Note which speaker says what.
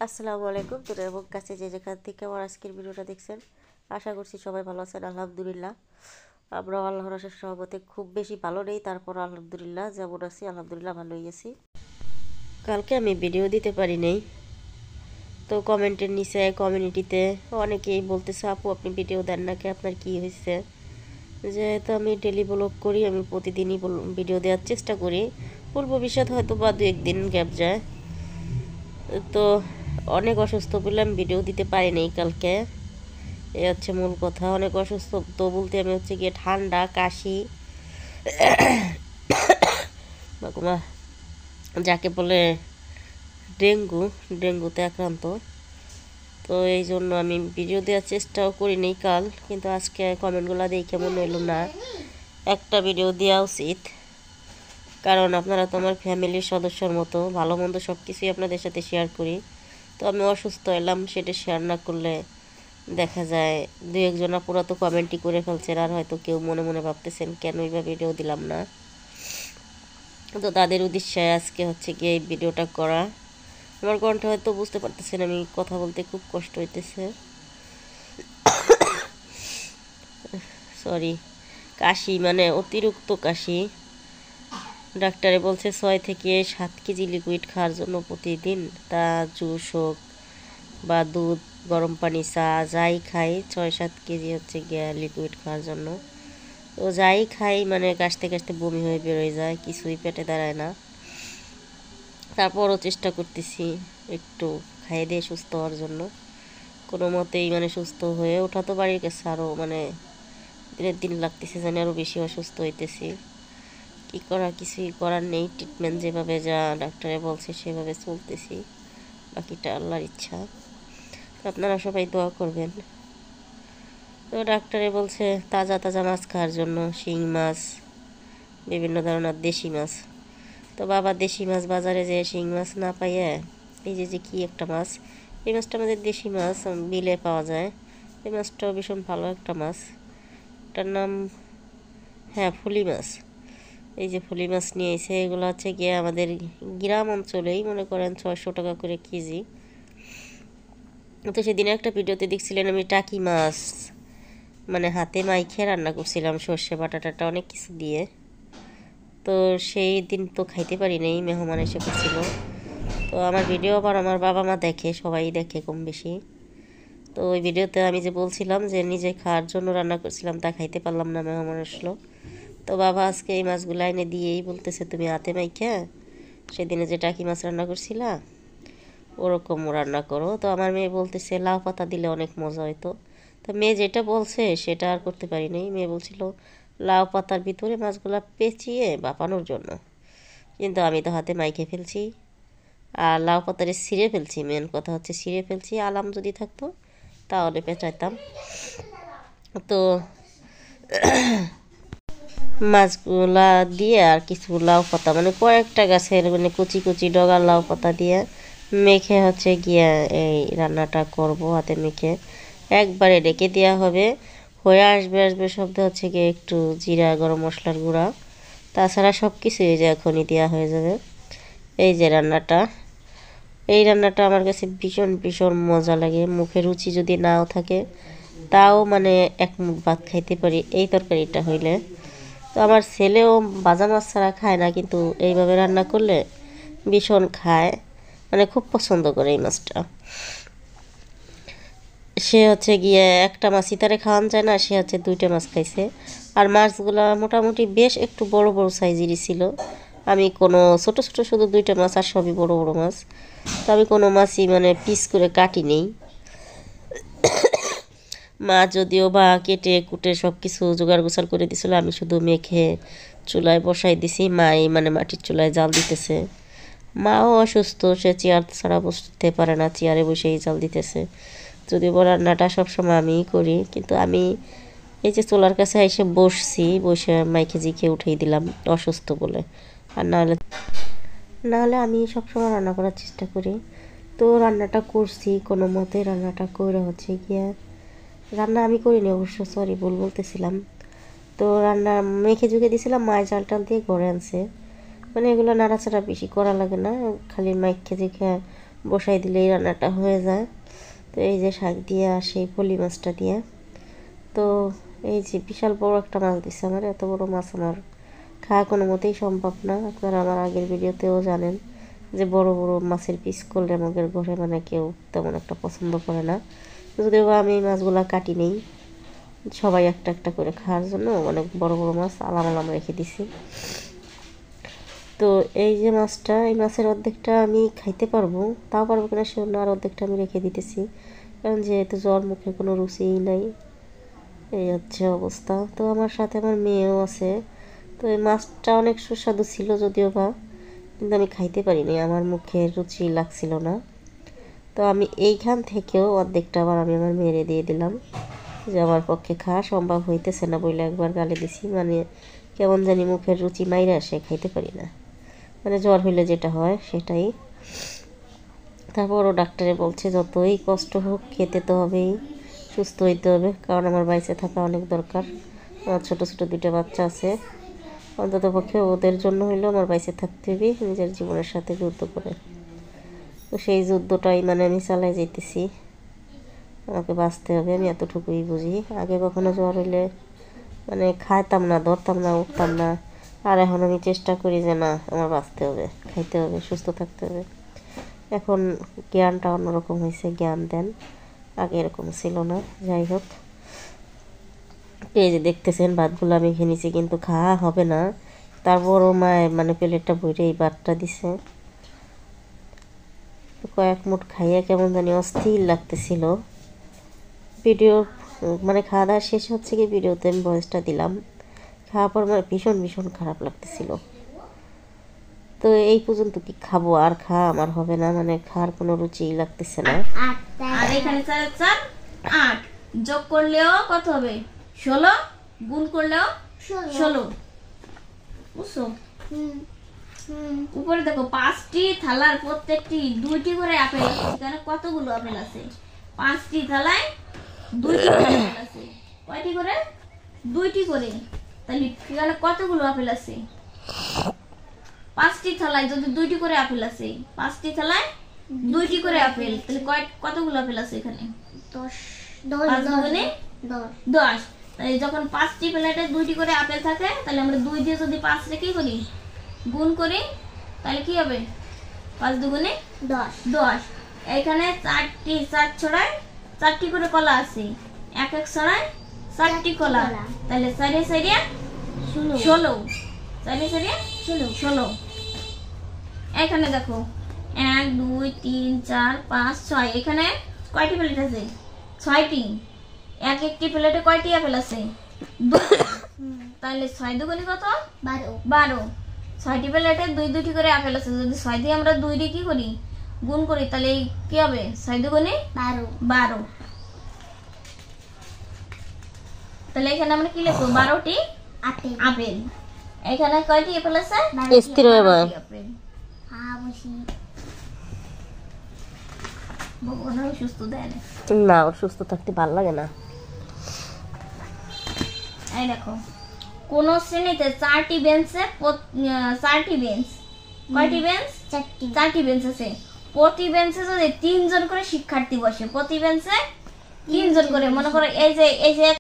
Speaker 1: আসসালামু আলাইকুম। তোর এবং কাছে যে যেখান থেকে আমার আজকের ভিডিওটা দেখছেন, আশা করছি সবাই ভালো আছেন। আলহামদুলিল্লাহ আমরাও আল্লাহর অশেষ রহমতে খুব বেশি ভালো নেই, তারপর আলহামদুলিল্লাহ যেমন আছি আলহামদুলিল্লাহ ভালোই আছি। কালকে আমি ভিডিও দিতে পারি নাই, তো কমেন্টের নিচে কমিউনিটিতে অনেকেই বলতেছে আপু আপনি ভিডিও দেন না কে, আপনার কি হয়েছে। যেহেতু আমি ডেলি ব্লগ করি, আমি প্রতিদিনই ভিডিও দেওয়ার চেষ্টা করি। ভুল ভবিষ্যৎ হয়তো বা 2-1 দিন গ্যাপ যায়, তো অনেক অসুস্থ বললাম ভিডিও দিতে পারি নাই কালকে। এই হচ্ছে মূল কথা। অনেক অসুস্থ তো বলতে আমি হচ্ছে গিয়ে ঠান্ডা কাশি বাকুমা যাকে বলে ডেঙ্গুতে আক্রান্ত। তো এই জন্য আমি ভিডিও দেওয়ার চেষ্টাও করিনি কাল, কিন্তু আজকে কমেন্টগুলো দেখে মনে হলো না একটা ভিডিও দেওয়া উচিত, কারণ আপনারা তো আমার ফ্যামিলির সদস্যর মতো, ভালো মন্দ সব কিছুই আপনাদের সাথে শেয়ার করি। তো আমি অসুস্থ এলাম, সেটা শেয়ার না করলে দেখা যায় 2-1 পুরো তো কমেন্টই করে ফেলছেন, আর হয়তো কেউ মনে মনে ভাবতেছেন কেন বা ভিডিও দিলাম না। তো তাদের উদ্দেশ্যে আজকে হচ্ছে গিয়ে এই ভিডিওটা করা। আমার কণ্ঠ হয়তো বুঝতে পারতেছেন, আমি কথা বলতে খুব কষ্ট হইতেছে, সরি। কাশি মানে অতিরিক্ত কাশি। ডাক্তারে বলছে 6 থেকে 7 কেজি লিকুইড খাওয়ার জন্য প্রতিদিন, তা জুস হোক বা দুধ, গরম পানি, চা যাই খাই 6-7 কেজি হচ্ছে গিয়া লিকুইড খাওয়ার জন্য। তো যাই খাই মানে কাশতে কাশতে বমি হয়ে বেরোয় যায়, কিছুই পেটে দাঁড়ায় না। তারপরও চেষ্টা করতেছি একটু খাইয়ে দিয়ে সুস্থ হওয়ার জন্য। কোনো মতেই মানে সুস্থ হয়ে ওঠা তো বাড়ির কাছে আরও মানে দিনের দিন লাগতেছে, জানি আরও বেশি অসুস্থ হইতেছি। কী করা, কিছুই করার নেই। ট্রিটমেন্ট যেভাবে যা ডাক্তারে বলছে সেভাবে চলতেছি, বাকিটা আল্লাহর ইচ্ছা। আপনারা সবাই দোয়া করবেন। তো ডাক্তারে বলছে তাজা তাজা মাছ খাওয়ার জন্য, শিং মাছ, বিভিন্ন ধরনের দেশি মাছ। তো বাবা দেশি মাছ বাজারে যে শিং মাছ না পাইয়ে এই যে কি একটা মাছ, এই মাছটা আমাদের দেশি মাছ বিলে পাওয়া যায়। এই মাছটাও ভীষণ ভালো একটা মাছ, এটার নাম হ্যাঁ ফুলি মাছ। এই যে ফুলি মাছ নিয়ে এসে, এগুলো হচ্ছে গিয়ে আমাদের গ্রাম অঞ্চলেই মনে করেন 600 টাকা করে কেজি। তো সেদিনে একটা ভিডিওতে দেখছিলেন আমি টাকি মাছ মানে হাতে মাইখে রান্না করছিলাম, সর্ষে বাটাটা অনেক কিছু দিয়ে। তো সেই দিন তো খাইতে পারি নাই, মেহমান এসে পড়ছিল। তো আমার ভিডিও আবার আমার বাবা মা দেখে, সবাই দেখে কম বেশি। তো ওই ভিডিওতে আমি যে বলছিলাম যে নিজে খাওয়ার জন্য রান্না করছিলাম, তা খাইতে পারলাম না, মেহমান আসলো। তো বাবা আজকে এই মাছগুলো এনে দিয়েই বলতেছে তুমি হাতে মাইখা সেদিনে যে টাকি মাছ রান্না করছিলা ওরকম রান্না করো। তো আমার মেয়ে বলতেছে লাউ পাতা দিলে অনেক মজা হইতো। তো মেয়ে যেটা বলছে সেটা আর করতে পারি নাই। মেয়ে বলছিল লাউ পাতার ভিতরে মাছগুলো পেঁচিয়ে বাপানোর জন্য, কিন্তু আমি তো হাতে মাইখে ফেলছি আর লাউ পাতারে ছিঁড়ে ফেলছি। মেন কথা হচ্ছে ছিঁড়ে ফেলছি, আলাম যদি থাকতো তাহলে পেঁচাইতাম। তো মাছগুলা দিয়ে আর কিছু লাউ পাতা মানে কয়েকটা গাছের মানে কুচি কুচি ডগার লাউ পাতা দিয়ে মেখে হচ্ছে গিয়া এই রান্নাটা করব। হাতে মেখে একবারে ডেকে দেওয়া হবে, হয়ে আসবে আসবে শব্দ হচ্ছে গিয়ে একটু জিরা গরম মশলার গুঁড়া, তাছাড়া সব কিছুই যে এখনই দেওয়া হয়ে যাবে। এই যে রান্নাটা, এই রান্নাটা আমার কাছে ভীষণ ভীষণ মজা লাগে। মুখে রুচি যদি নাও থাকে তাও মানে এক মুখ ভাত খাইতে পারি এই তরকারিটা হইলে। তো আমার ছেলেও ভাজা মাছ ছাড়া খায় না, কিন্তু এইভাবে রান্না করলে ভীষণ খায়, মানে খুব পছন্দ করে এই মাছটা। সে হচ্ছে গিয়ে একটা মাছই তারে খাওয়ান যায় না, সে হচ্ছে 2টা মাছ খাইছে। আর মাছগুলা মোটামুটি বেশ একটু বড় বড় সাইজেরই ছিল। আমি কোনো ছোট ছোট শুধু 2টা মাছ, আর সবই বড় বড় মাছ। তো আমি কোনো মাছই মানে পিস করে কাটি নেই। মা যদিও বা কেটে কুটে সব কিছু জোগাড় গোছাড় করে দিছিল, আমি শুধু মেখে চুলায় বসাই দিছি। মাই মানে মাটির চুলায় জাল দিতেছে। মাও অসুস্থ, সে চেয়ার ছাড়া বসতে পারে না, চেয়ারে বসেই জাল দিতেছে। যদিও বা রান্নাটা সবসময় আমিই করি, কিন্তু আমি এই যে চুলার কাছে এসে বসছি, বসে মাইকে জিখে উঠেই দিলাম অসুস্থ বলে। আর নাহলে আমি সবসময় রান্না করার চেষ্টা করি। তো রান্নাটা করছি কোনো মতে, রান্নাটা করে হচ্ছে গিয়া রান্না আমি করিনি অবশ্য, সরি ভুল বলতেছিলাম। তো রান্না মেখে ঝুঁকে দিয়েছিলাম, মায়ের চাল টাল দিয়ে ঘরে আনছে। মানে এগুলো নাড়াচাড়া বেশি করা লাগে না, খালি মাইখে ঝুঁকে বসাই দিলেই রান্নাটা হয়ে যায়। তো এই যে শাক দিয়ে আর সেই পলি মাছটা দিয়ে, তো এই যে বিশাল বড় একটা মাছ দিচ্ছে আমার। এত বড় মাছ আমার খাওয়া কোনো মতেই সম্ভব না। আপনারা আমার আগের ভিডিওতেও জানেন যে বড় বড় মাছের পিস করলে আমাদের ঘরে মানে কেউ তেমন একটা পছন্দ করে না। যদিও আমি এই মাছগুলা কাটি নেই, সবাই একটা একটা করে খাওয়ার জন্য অনেক বড় বড় মাছ আলাম আলাম রেখে দিছি। তো এই যে মাছটা, এই মাছের অর্ধেকটা আমি খাইতে পারবো, তাও পারবো কিনা সে অন্য, আর অর্ধেকটা আমি রেখে দিতেছি, কারণ যেহেতু জ্বর, মুখে কোনো রুচিই নাই। এই হচ্ছে অবস্থা। তো আমার সাথে আমার মেয়েও আছে। তো এই মাছটা অনেক সুস্বাদু ছিল যদিও বা, কিন্তু আমি খাইতে পারিনি, আমার মুখে রুচি লাগছিল না। তো আমি এইখান থেকেও অর্ধেকটা আবার আমি আমার মেয়েরে দিয়ে দিলাম, যে আমার পক্ষে খাওয়া সম্ভব হইতেছে না বলে একবার গালে দিছি। মানে কেমন জানি মুখের রুচি মাইরা আসে, খাইতে পারি না, মানে জ্বর হইলে যেটা হয় সেটাই। তারপরও ডাক্তারে বলছে যতই কষ্ট হোক খেতে তো হবেই, সুস্থ হইতে হবে, কারণ আমার বাইসে থাকা অনেক দরকার। আমার ছোটো ছোটো দুটো বাচ্চা আছে, অন্তত পক্ষে ওদের জন্য হইলেও আমার বাইসে থাকতে হবে নিজের জীবনের সাথে যুদ্ধ করে। তো সেই যুদ্ধটাই মানে আমি চালাই যেতেছি, আমাকে বাঁচতে হবে, আমি এতটুকুই বুঝি। আগে কখনো জ্বর হইলে মানে খাইতাম না, ধরতাম না, উঠতাম না। আর এখন আমি চেষ্টা করি যে না, আমার বাঁচতে হবে, খাইতে হবে, সুস্থ থাকতে হবে। এখন জ্ঞানটা অন্যরকম হয়েছে, জ্ঞান দেন, আগে এরকম ছিল না। যাই হোক, এই যে দেখতেছেন ভাতগুলো আমি খেয়ে নিছি, কিন্তু খাওয়া হবে না। তারপরও মায়ের মানে প্লেটটা ভরে এই ভাতটা দিছে। কয়েক মুঠ খাইয়ে কেমন জানি অস্থির লাগতেছিল। ভিডিও মানে খাওয়া দাওয়া শেষ হচ্ছে কি ভিডিওতে আমি ভয়েসটা দিলাম, খাওয়ার পর আমার ভীষণ ভীষণ খারাপ লাগতেছিল। তো এই পর্যন্ত কি খাবো, আর খাওয়া আমার হবে না, মানে খাওয়ার কোনো রুচিই লাগতেছে না।
Speaker 2: আর এখানে 4 4 8 যোগ করলেও কত হবে? 16, গুণ করলেও 16, বুঝছো? উপরে দেখো 5টি থালার প্রত্যেকটি 2টি করে আপেল আছে। এখানে কতগুলো আপেল আছে? 5টি থালায় 2টি করে আপেল আছে। কয়টি করে? 2টি করে। তাহলে এখানে কতগুলো আপেল আছে? 5টি থালায় যদি 2টি করে আপেল আছে, 5টি থালায় 2টি করে আপেল, তাহলে কতগুলো আপেল আছে এখানে? 10 10। তাহলে যখন 5টি প্লেটে 2টি করে আপেল থাকে, তাহলে আমরা 2 দিয়ে যদি 5 রেখে করি, গুণ করি, তাহলে কি হবে? 5 দুগুণে 10। এখানে 4টি 4 ছড়ায় 4টি করে কলা আছে, এক এক ছড়ায় 4টি কলা, তাহলে 4 এ 4 16, 4 এ 4 16। এখানে দেখো 1 2 3 4 5 6, এখানে কয়টি প্লেট আছে? 6টি। এক একটি প্লেটে কয়টি আপেল আছে? 2। তাহলে 6 দুগুণে কত? 12। 6টি প্লেটে 2টি করে আপেল আছে, যদি 6 দিয়ে আমরা 2 দিয়ে কি করি, গুণ করি, তাহলে কি হবে? 6 দুগুণে 12। তাহলে এখানে আমরা কি লিখবো? 12টি আপেল। এখানে কয়টি আপেল আছে?
Speaker 1: স্থির হয়ে বল।
Speaker 2: ভগবান সুস্থ দেন
Speaker 1: না, ওর সুস্থ থাকতে ভালো লাগে না।
Speaker 2: এই দেখো, কোন শ্রেণীতে 4টি বেঞ্চে 4টি বেঞ্চ, কয়টি বেঞ্চ? 4টি বেঞ্চ আছে। প্রতি বেঞ্চে যদি 3 জন করে শিক্ষার্থী বসে, প্রতি বেঞ্চে 3 জন করে, মনে করো এই যে